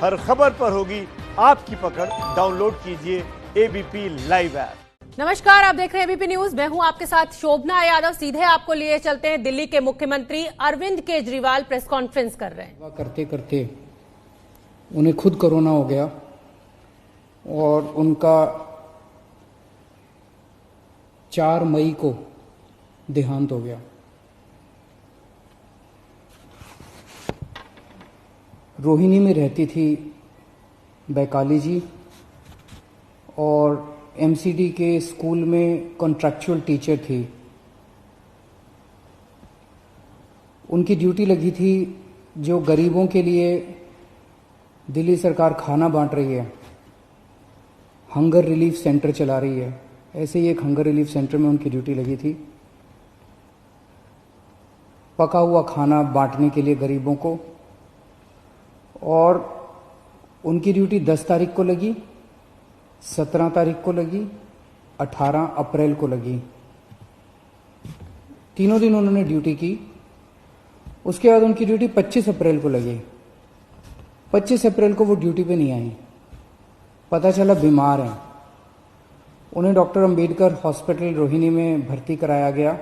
हर खबर पर होगी आपकी पकड़। डाउनलोड कीजिए एबीपी लाइव ऐप। नमस्कार, आप देख रहे हैं एबीपी न्यूज। मैं हूं आपके साथ शोभना यादव। सीधे आपको लिए चलते हैं। दिल्ली के मुख्यमंत्री अरविंद केजरीवाल प्रेस कॉन्फ्रेंस कर रहे हैं। करते करते उन्हें खुद कोरोना हो गया और उनका 4 मई को देहांत हो गया। रोहिणी में रहती थी बैकाली जी और एमसीडी के स्कूल में कॉन्ट्रैक्चुअल टीचर थी। उनकी ड्यूटी लगी थी जो गरीबों के लिए दिल्ली सरकार खाना बांट रही है, हंगर रिलीफ सेंटर चला रही है। ऐसे ही एक हंगर रिलीफ सेंटर में उनकी ड्यूटी लगी थी, पका हुआ खाना बांटने के लिए गरीबों को। और उनकी ड्यूटी 10 तारीख को लगी, 17 तारीख को लगी, 18 अप्रैल को लगी। तीनों दिन उन्होंने ड्यूटी की। उसके बाद उनकी ड्यूटी 25 अप्रैल को लगी। 25 अप्रैल को वो ड्यूटी पे नहीं आई, पता चला बीमार हैं। उन्हें डॉक्टर अंबेडकर हॉस्पिटल रोहिणी में भर्ती कराया गया।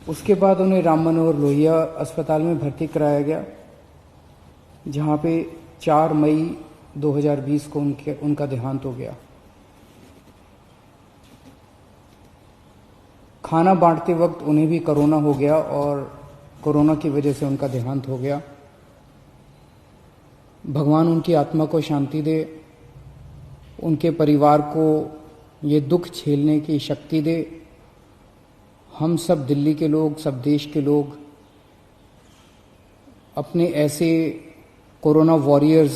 उसके बाद उन्हें राम मनोहर लोहिया अस्पताल में भर्ती कराया गया, जहां पे 4 मई 2020 को उनका देहांत हो गया। खाना बांटते वक्त उन्हें भी कोरोना हो गया और कोरोना की वजह से उनका देहांत हो गया। भगवान उनकी आत्मा को शांति दे, उनके परिवार को ये दुख झेलने की शक्ति दे। हम सब दिल्ली के लोग, सब देश के लोग अपने ऐसे कोरोना वॉरियर्स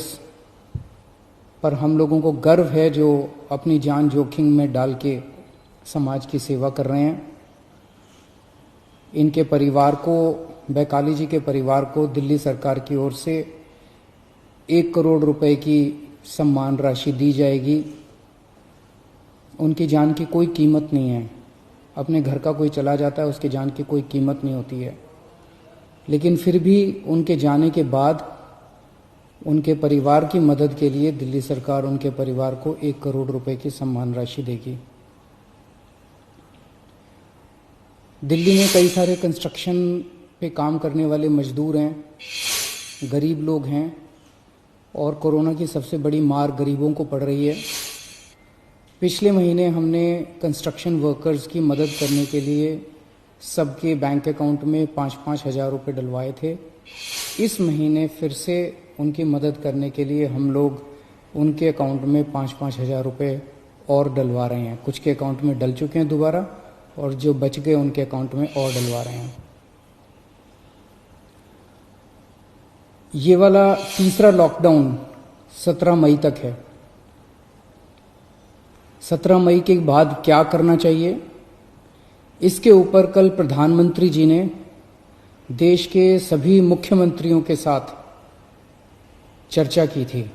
पर हम लोगों को गर्व है जो अपनी जान जोखिम में डाल के समाज की सेवा कर रहे हैं। इनके परिवार को, बैकाली जी के परिवार को दिल्ली सरकार की ओर से 1 करोड़ रुपए की सम्मान राशि दी जाएगी। उनकी जान की कोई कीमत नहीं है। अपने घर का कोई चला जाता है, उसकी जान की कोई कीमत नहीं होती है। लेकिन फिर भी उनके जाने के बाद उनके परिवार की मदद के लिए दिल्ली सरकार उनके परिवार को 1 करोड़ रुपए की सम्मान राशि देगी। दिल्ली में कई सारे कंस्ट्रक्शन पे काम करने वाले मजदूर हैं, गरीब लोग हैं और कोरोना की सबसे बड़ी मार गरीबों को पड़ रही है। पिछले महीने हमने कंस्ट्रक्शन वर्कर्स की मदद करने के लिए सबके बैंक अकाउंट में 5-5 हज़ार रुपये डलवाए थे। इस महीने फिर से उनकी मदद करने के लिए हम लोग उनके अकाउंट में 5-5 हज़ार रुपये और डलवा रहे हैं। कुछ के अकाउंट में डल चुके हैं दोबारा, और जो बच गए उनके अकाउंट में और डलवा रहे हैं। ये वाला तीसरा लॉकडाउन 17 मई तक है। 17 मई के बाद क्या करना चाहिए, इसके ऊपर कल प्रधानमंत्री जी ने देश के सभी मुख्यमंत्रियों के साथ चर्चा की थी।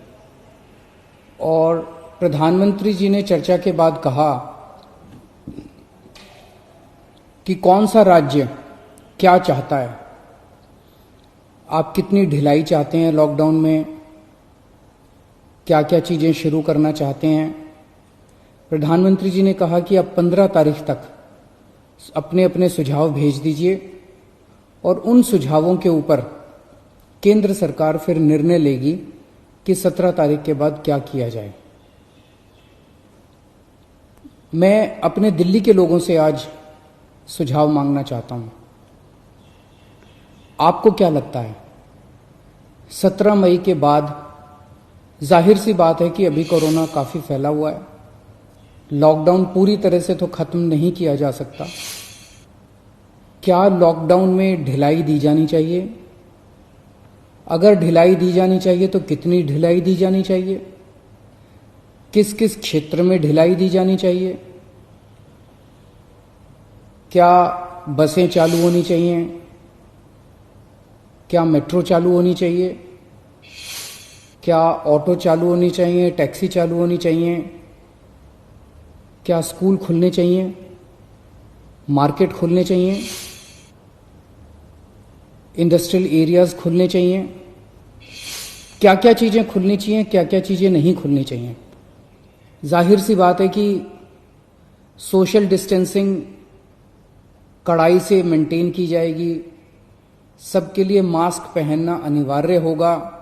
और प्रधानमंत्री जी ने चर्चा के बाद कहा कि कौन सा राज्य क्या चाहता है, आप कितनी ढिलाई चाहते हैं लॉकडाउन में, क्या क्या चीजें शुरू करना चाहते हैं। प्रधानमंत्री जी ने कहा कि अब 15 तारीख तक अपने अपने सुझाव भेज दीजिए और उन सुझावों के ऊपर केंद्र सरकार फिर निर्णय लेगी कि 17 तारीख के बाद क्या किया जाए। मैं अपने दिल्ली के लोगों से आज सुझाव मांगना चाहता हूं। आपको क्या लगता है, 17 मई के बाद जाहिर सी बात है कि अभी कोरोना काफी फैला हुआ है, लॉकडाउन पूरी तरह से तो खत्म नहीं किया जा सकता। क्या लॉकडाउन में ढिलाई दी जानी चाहिए? अगर ढिलाई दी जानी चाहिए तो कितनी ढिलाई दी जानी चाहिए? किस किस क्षेत्र में ढिलाई दी जानी चाहिए? क्या बसें चालू होनी चाहिए? क्या मेट्रो चालू होनी चाहिए? क्या ऑटो चालू होनी चाहिए? टैक्सी चालू होनी चाहिए? क्या स्कूल खुलने चाहिए? मार्केट खुलने चाहिए? इंडस्ट्रियल एरियाज खुलने चाहिए? क्या क्या चीजें खुलनी चाहिए, क्या क्या चीजें नहीं खुलनी चाहिए। जाहिर सी बात है कि सोशल डिस्टेंसिंग कड़ाई से मेंटेन की जाएगी, सबके लिए मास्क पहनना अनिवार्य होगा।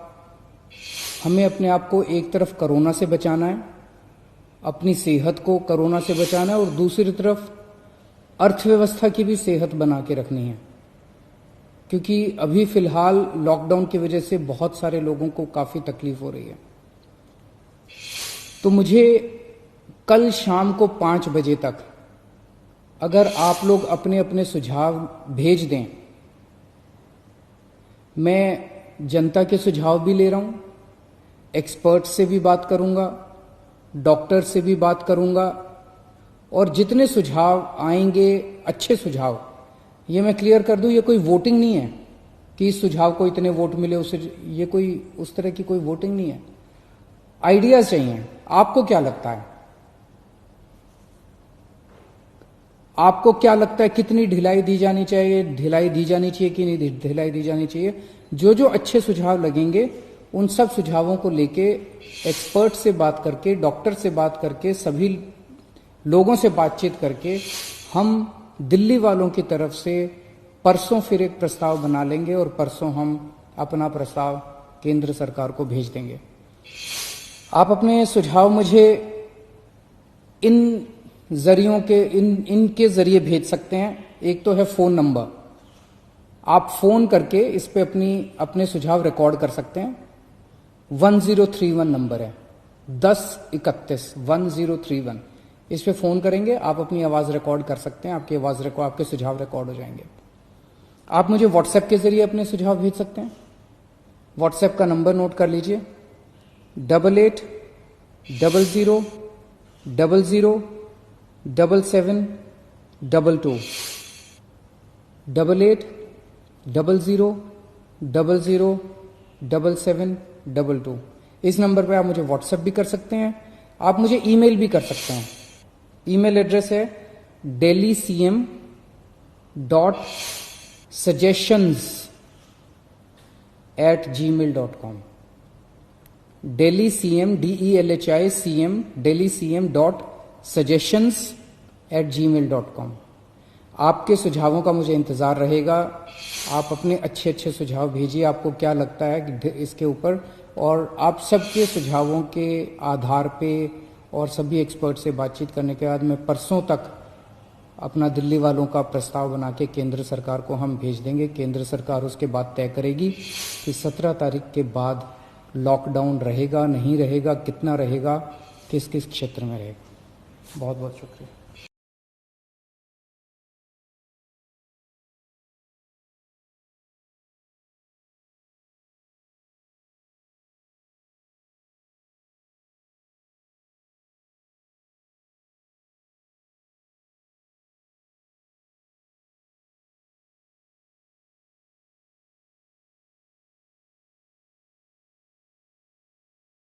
हमें अपने आप को एक तरफ कोरोना से बचाना है, अपनी सेहत को कोरोना से बचाना है, और दूसरी तरफ अर्थव्यवस्था की भी सेहत बना के रखनी है, क्योंकि अभी फिलहाल लॉकडाउन की वजह से बहुत सारे लोगों को काफी तकलीफ हो रही है। तो मुझे कल शाम को 5 बजे तक अगर आप लोग अपने अपने सुझाव भेज दें, मैं जनता के सुझाव भी ले रहा हूं, एक्सपर्ट से भी बात करूंगा, डॉक्टर से भी बात करूंगा, और जितने सुझाव आएंगे अच्छे सुझाव, ये मैं क्लियर कर दूं, ये कोई वोटिंग नहीं है कि इस सुझाव को इतने वोट मिले उसे, ये कोई उस तरह की कोई वोटिंग नहीं है। आइडियाज चाहिए। आपको क्या लगता है, आपको क्या लगता है कितनी ढिलाई दी जानी चाहिए, ढिलाई दी जानी चाहिए कि नहीं ढिलाई दी जानी चाहिए? जो जो अच्छे सुझाव लगेंगे उन सब सुझावों को लेके एक्सपर्ट से बात करके, डॉक्टर से बात करके, सभी लोगों से बातचीत करके हम दिल्ली वालों की तरफ से परसों फिर एक प्रस्ताव बना लेंगे और परसों हम अपना प्रस्ताव केंद्र सरकार को भेज देंगे। आप अपने सुझाव मुझे इन जरियों के इनके जरिए भेज सकते हैं। एक तो है फोन नंबर, आप फोन करके इस पे अपने सुझाव रिकॉर्ड कर सकते हैं। 1031 नंबर है, 1031 1031। इस पे फोन करेंगे, आप अपनी आवाज रिकॉर्ड कर सकते हैं, आपकी आवाज रिकॉर्ड, आपके सुझाव रिकॉर्ड हो जाएंगे। आप मुझे व्हाट्सएप के जरिए अपने सुझाव भेज सकते हैं। व्हाट्सएप का नंबर नोट कर लीजिए, 88 00 00 7722 88 00 00 7722। इस नंबर पे आप मुझे व्हाट्सएप भी कर सकते हैं, आप मुझे ईमेल भी कर सकते हैं। ईमेल एड्रेस है delhi.cm.suggestions@gmail.com delhi.cm.suggestions@gmail.com। आपके सुझावों का मुझे इंतजार रहेगा। आप अपने अच्छे अच्छे सुझाव भेजिए, आपको क्या लगता है कि इसके ऊपर, और आप सबके सुझावों के आधार पे और सभी एक्सपर्ट से बातचीत करने के बाद मैं परसों तक अपना दिल्ली वालों का प्रस्ताव बना के केंद्र सरकार को हम भेज देंगे। केंद्र सरकार उसके बाद तय करेगी कि 17 तारीख के बाद लॉकडाउन रहेगा, नहीं रहेगा, कितना रहेगा, किस किस क्षेत्र में रहेगा। बहुत बहुत शुक्रिया।